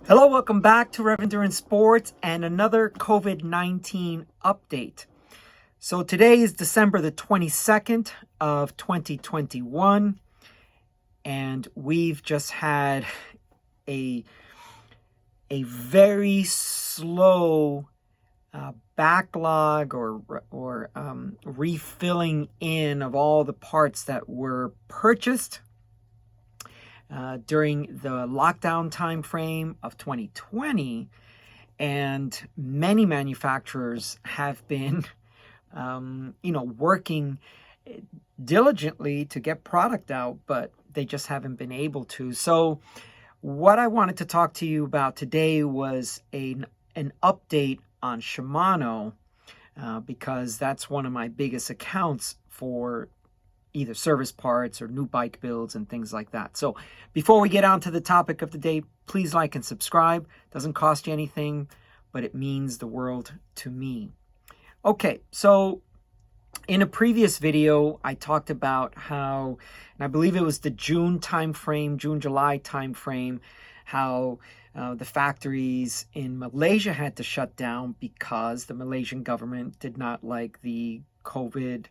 Hello, welcome back to Rev Endurance Sports and another COVID-19 update. So today is December the 22nd of 2021, and we've just had a very slow backlog or refilling in of all the parts that were purchased during the lockdown time frame of 2020, and many manufacturers have been working diligently to get product out, but they just haven't been able to. So what I wanted to talk to you about today was an update on Shimano, because that's one of my biggest accounts for either service parts or new bike builds and things like that. So before we get on to the topic of the day, please like and subscribe. Doesn't cost you anything, but it means the world to me. Okay, so in a previous video, I talked about how, and I believe it was the June, July timeframe, how the factories in Malaysia had to shut down because the Malaysian government did not like the COVID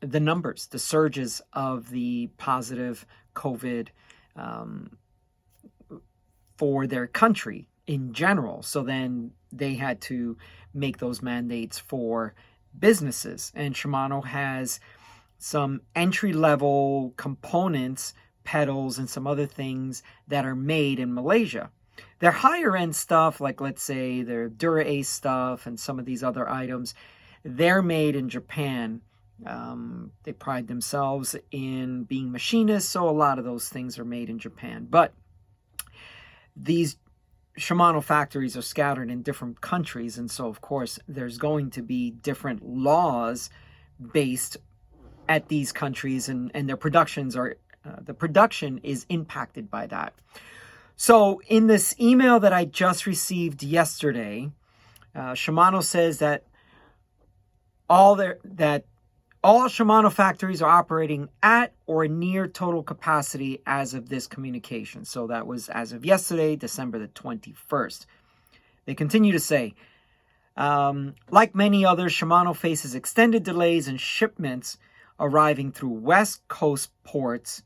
the numbers, the surges of the positive COVID for their country in general. So then they had to make those mandates for businesses. And Shimano has some entry-level components, pedals, and some other things that are made in Malaysia. Their higher-end stuff, like let's say their Dura-Ace stuff and some of these other items, they're made in Japan. They pride themselves in being machinists, so a lot of those things are made in Japan. But these Shimano factories are scattered in different countries, and so of course there's going to be different laws based at these countries, and their productions are the production is impacted by that. So in this email that I just received yesterday, Shimano says that all Shimano factories are operating at or near total capacity as of this communication. So that was as of yesterday, December the 21st. They continue to say, like many others, Shimano faces extended delays in shipments arriving through West Coast ports.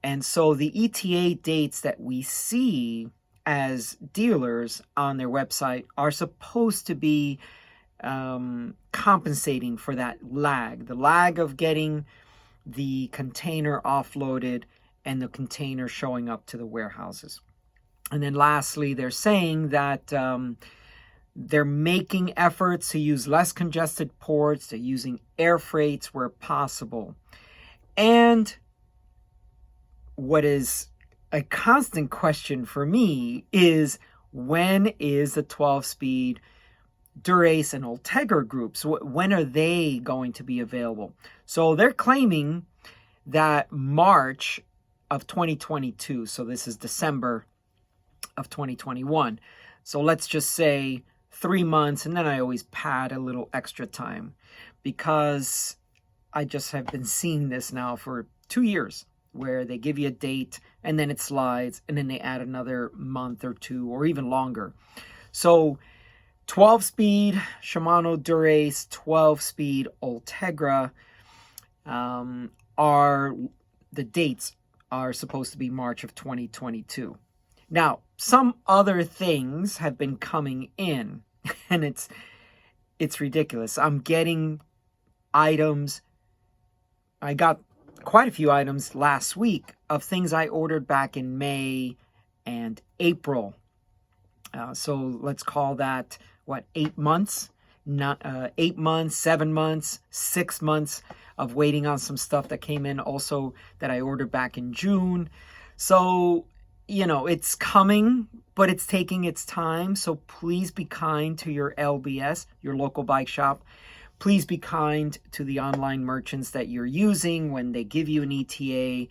And so the ETA dates that we see as dealers on their website are supposed to be compensating for that lag, the lag of getting the container offloaded and the container showing up to the warehouses. And then lastly, they're saying that they're making efforts to use less congested ports, they're using air freights where possible. And what is a constant question for me is, when is the 12-speed Dura-Ace and Ultegra groups, when are they going to be available? So they're claiming that March of 2022, so this is December of 2021. So let's just say 3 months, and then I always pad a little extra time because I just have been seeing this now for 2 years, where they give you a date and then it slides and then they add another month or two or even longer. So 12-speed Shimano Dura-Ace, 12-speed Ultegra are the dates are supposed to be March of 2022. Now, some other things have been coming in, and it's ridiculous. I'm getting items. I got quite a few items last week of things I ordered back in May and April. So let's call that, 8 months? Not 8 months, 7 months, 6 months of waiting on some stuff that came in also that I ordered back in June. So, it's coming, but it's taking its time. So please be kind to your LBS, your local bike shop. Please be kind to the online merchants that you're using when they give you an ETA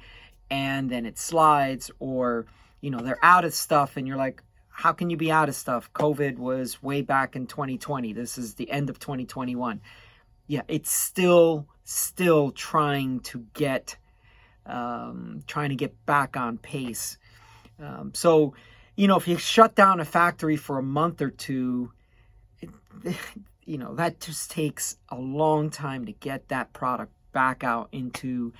and then it slides, or, they're out of stuff and you're like, how can you be out of stuff? COVID was way back in 2020. This is the end of 2021. Yeah, it's still trying to get back on pace. So, if you shut down a factory for a month or two, that just takes a long time to get that product back out into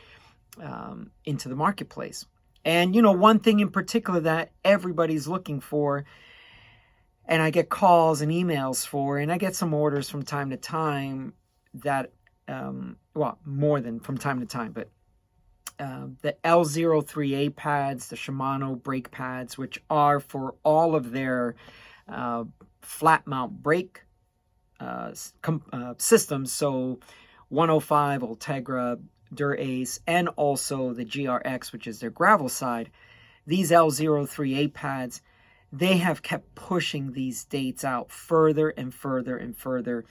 the marketplace. And, one thing in particular that everybody's looking for, and I get calls and emails for, and I get some orders from time to time that, more than from time to time, but the L03A pads, the Shimano brake pads, which are for all of their flat mount brake systems. So 105, Ultegra, Dura-Ace, and also the GRX, which is their gravel side. These L03A pads, they have kept pushing these dates out further and further and further.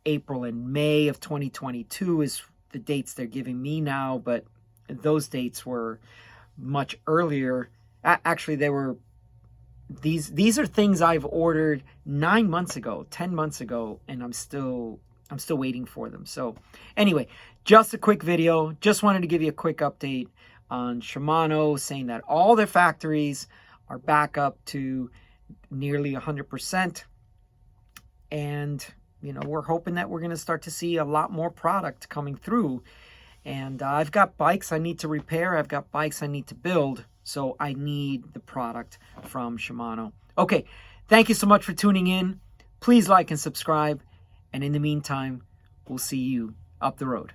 April and May of 2022 is the dates they're giving me now, but those dates were much earlier. Actually, they were these are things I've ordered 9 months ago, 10 months ago, and I'm still waiting for them. So anyway, just a quick video. Just wanted to give you a quick update on Shimano, saying that all their factories are back up to nearly 100%. And, we're hoping that we're going to start to see a lot more product coming through. And I've got bikes I need to repair. I've got bikes I need to build. So I need the product from Shimano. Okay, thank you so much for tuning in. Please like and subscribe. And in the meantime, we'll see you up the road.